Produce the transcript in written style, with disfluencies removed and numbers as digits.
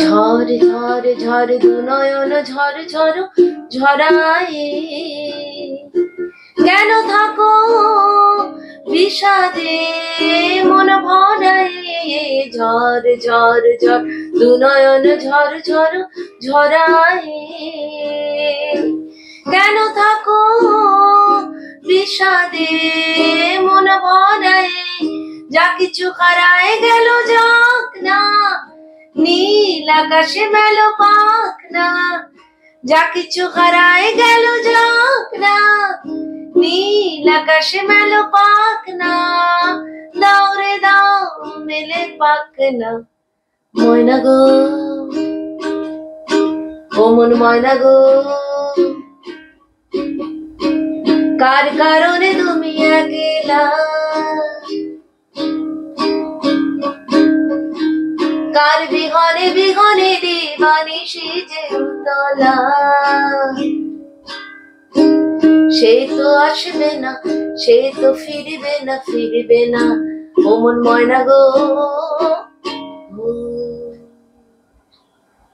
ঝড় ঝড় ঝড় দু নয়ন ঝড় ঝড় ঝরায়, কেন থাকো বিষাদে মন ভরায়। ঝড় ঝড় ঝড় দু নয়ন ঝড় ঝড় ঝরায়, কেন থাকো বিষাদে মন ভরায়। যা কিছু হারায় গেল যাক না, নীল আকাশে মেলো পাখ না। যা কিছু হারায় গেল যাক না, নীল আকাশে মেলো পাখ না। দাও রে দাও মেলে পাখ না। ময়না গো ও মন ময়না গো, কার কারণে তুমি একলা, কার বিহনে বিহনে দিবানিশি যে উতলা। সে তো আসবে না, সে তো ফিরবে না, ফিরবে না ও মন ময়না গো।